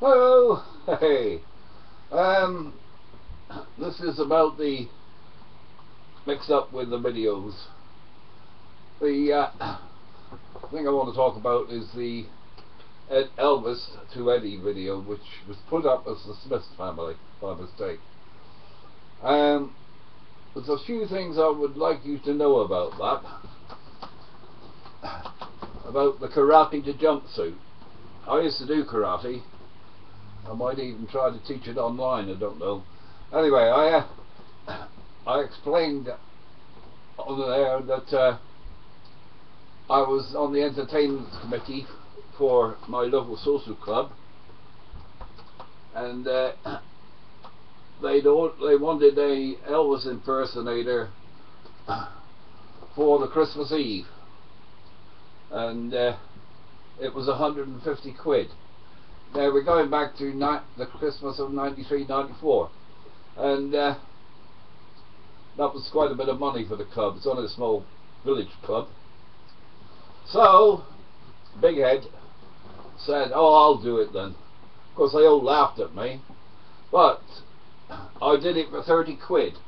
Hello, hey. This is about the mixed up with the videos. The thing I want to talk about is the Elvis to Eddie video, which was put up as the Smith family by mistake. There's a few things I would like you to know about that. About the karate to jumpsuit. I used to do karate. I might even try to teach it online, I don't know. Anyway, I explained on there that I was on the entertainment committee for my local social club, and they wanted a Elvis impersonator for the Christmas Eve, and it was 150 quid. Now we're going back to the Christmas of 93, 94, and that was quite a bit of money for the club. It's only a small village club. So Big Head said, "Oh, I'll do it then." Of course they all laughed at me, but I did it for 30 quid.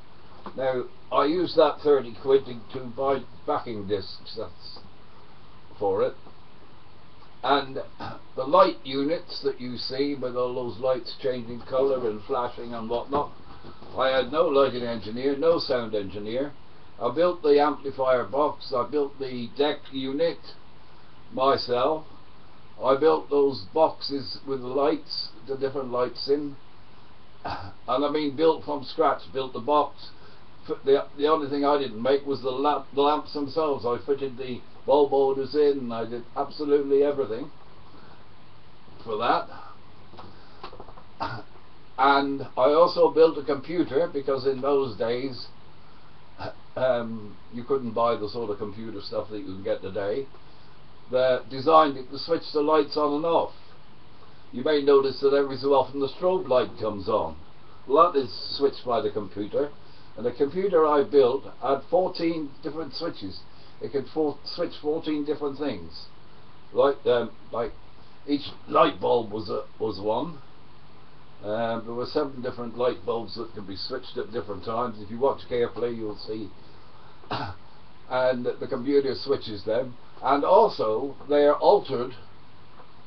Now I used that 30 quid to buy backing discs for it. And the light units that you see with all those lights changing colour and flashing and whatnot, I had no lighting engineer, no sound engineer. I built the amplifier box, I built the deck unit myself. I built those boxes with the lights, the different lights in, and I mean built from scratch, built the box. The only thing I didn't make was the lamps themselves. I fitted the bulb holders in, I did absolutely everything for that. And I also built a computer, because in those days you couldn't buy the sort of computer stuff that you can get today. They designed it to switch the lights on and off. You may notice that every so often the strobe light comes on. Well, that is switched by the computer, and the computer I built had 14 different switches. It could switch 14 different things. Like each light bulb was one. There were 7 different light bulbs that could be switched at different times. If you watch carefully, you'll see. And the computer switches them, and also they are altered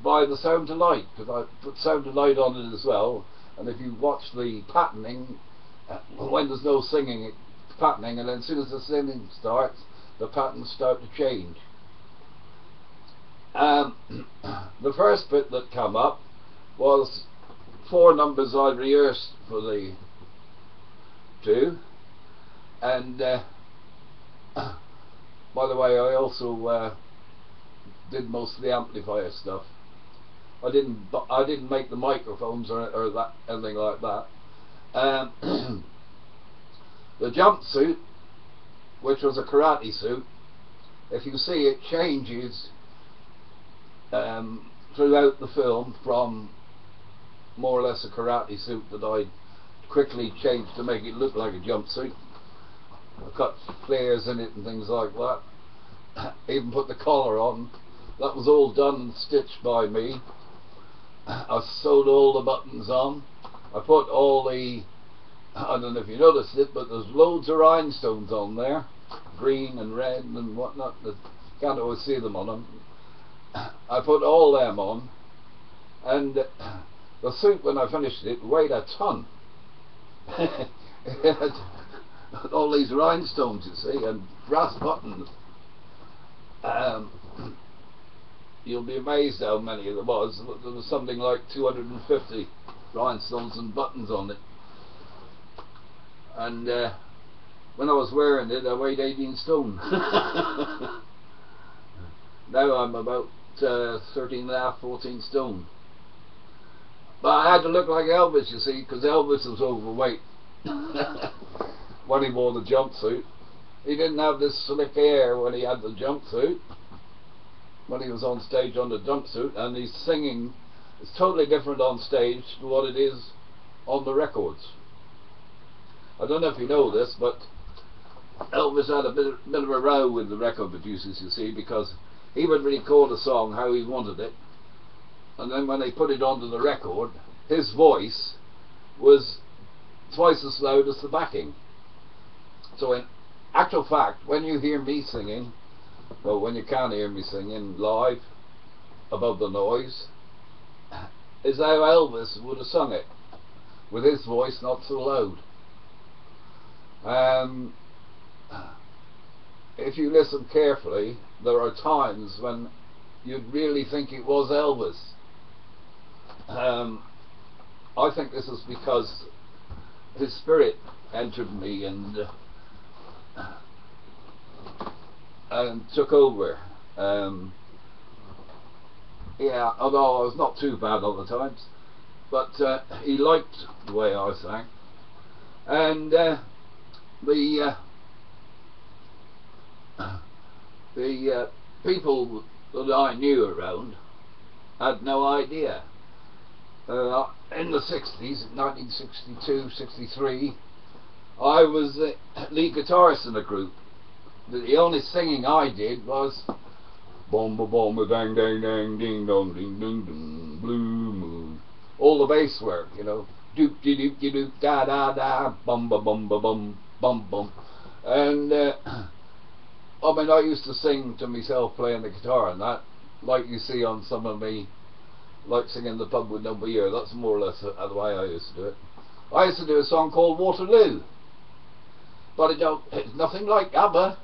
by the sound to light, because I put sound to light on it as well. And if you watch the patterning, when there's no singing, it's patterning, and then as soon as the singing starts, the patterns start to change. The first bit that came up was 4 numbers I rehearsed for the 2, and by the way, I also did most of the amplifier stuff. I didn't make the microphones or that, anything like that. The jumpsuit, which was a karate suit, if you see, it changes throughout the film from more or less a karate suit that I quickly changed to make it look like a jumpsuit. I cut flares in it and things like that. Even put the collar on. That was all done and stitched by me. I sewed all the buttons on. I put all the, I don't know if you noticed it, but there's loads of rhinestones on there, green and red and whatnot. You can't always see them on them. I put all them on, and the suit, when I finished it, weighed a ton. It had all these rhinestones, you see, and brass buttons. You'll be amazed how many there was. There was something like 250 rhinestones and buttons on it. And when I was wearing it, I weighed 18 stone. Now I'm about 13 and a half, 14 stone. But I had to look like Elvis, you see, because Elvis was overweight when he wore the jumpsuit. He didn't have this slick hair when he had the jumpsuit, when he was on stage on the jumpsuit, and his singing is totally different on stage to what it is on the records. I don't know if you know this, but Elvis had a bit of a row with the record producers, you see, because he would record a song how he wanted it, and then when they put it onto the record, his voice was twice as loud as the backing. So in actual fact, when you hear me singing, well, when you can't hear me singing live above the noise, is how Elvis would have sung it, with his voice not so loud. If you listen carefully, there are times when you'd really think it was Elvis. I think this is because his spirit entered me and took over. Yeah, although I was not too bad all the times, but he liked the way I sang, and the people that I knew around had no idea. In the 60s, 1962, 63, I was the lead guitarist in a group. The only singing I did was bomba bomba dang dang dang ding dong ding ding ding blue moon. All the bass work, you know, doop de doop de doop da da da bum ba bum ba bum bum bum. And I mean, I used to sing to myself playing the guitar and that, like you see on some of me, like singing the pub with no beer. That's more or less the way I used to do it. I used to do a song called Waterloo, but it's nothing like ABBA.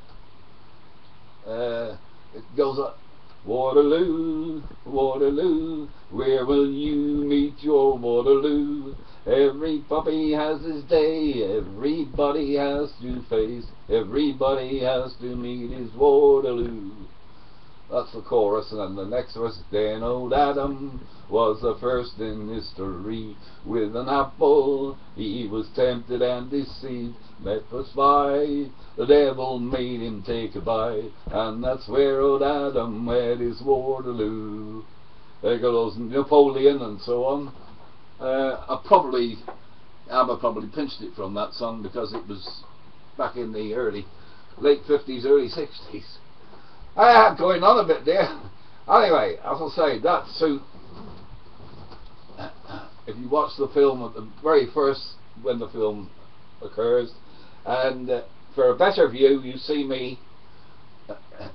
It goes up, Waterloo, Waterloo, where will you meet your Waterloo? Every puppy has his day, everybody has to face, everybody has to meet his Waterloo. That's the chorus, and then the next verse, then old Adam was the first in history. With an apple he was tempted and deceived, met for spy, the devil made him take a bite, and that's where old Adam had his Waterloo. There goes Napoleon and so on. ABBA probably pinched it from that song because it was back in the late 50s, early 60s. I'm going on a bit there. Anyway, as I say, that suit, if you watch the film at the very first, when the film occurs, and for a better view, you see me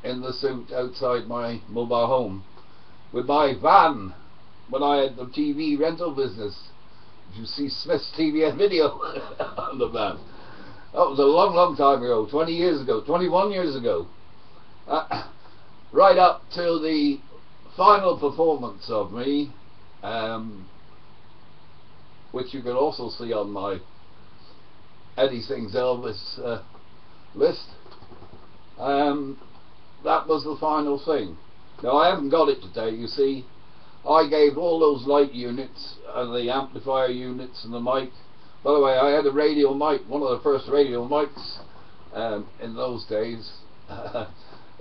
in the suit outside my mobile home with my van when I had the TV rental business. You see Smith's TV and video on the van. That was a long, long time ago, 20 years ago, 21 years ago. Right up till the final performance of me, which you can also see on my Eddie Sings Elvis list. That was the final thing. Now I haven't got it today, you see. I gave all those light units and the amplifier units and the mic. By the way, I had a radio mic, one of the first radio mics in those days.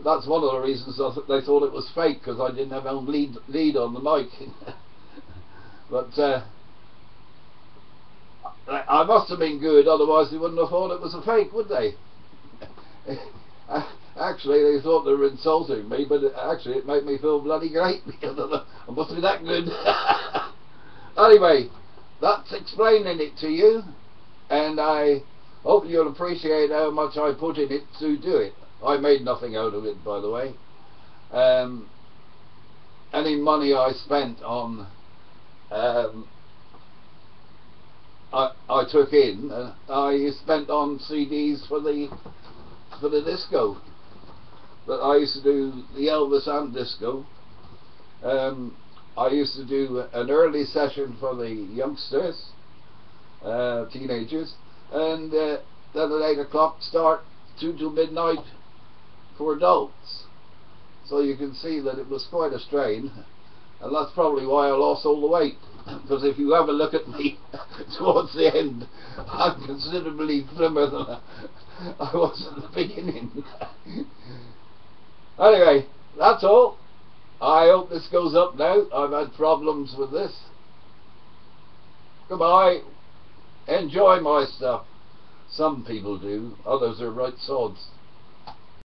That's one of the reasons they thought it was fake, because I didn't have my own lead on the mic. But I must have been good, otherwise they wouldn't have thought it was a fake, would they? Actually, they thought they were insulting me, but actually it made me feel bloody great, because I must be that good. Anyway, that's explaining it to you, and I hope you'll appreciate how much I put in it to do it. I made nothing out of it, by the way. Any money I spent on, I took in, I spent on CDs for the disco. But I used to do the Elvis and disco. I used to do an early session for the youngsters, teenagers, and then at 8 o'clock start 2 till midnight for adults. So you can see that it was quite a strain, and that's probably why I lost all the weight, because if you have a look at me towards the end, I'm considerably slimmer than I was at the beginning. Anyway, that's all. I hope this goes up now. I've had problems with this. Goodbye. Enjoy my stuff. Some people do, others are right sods.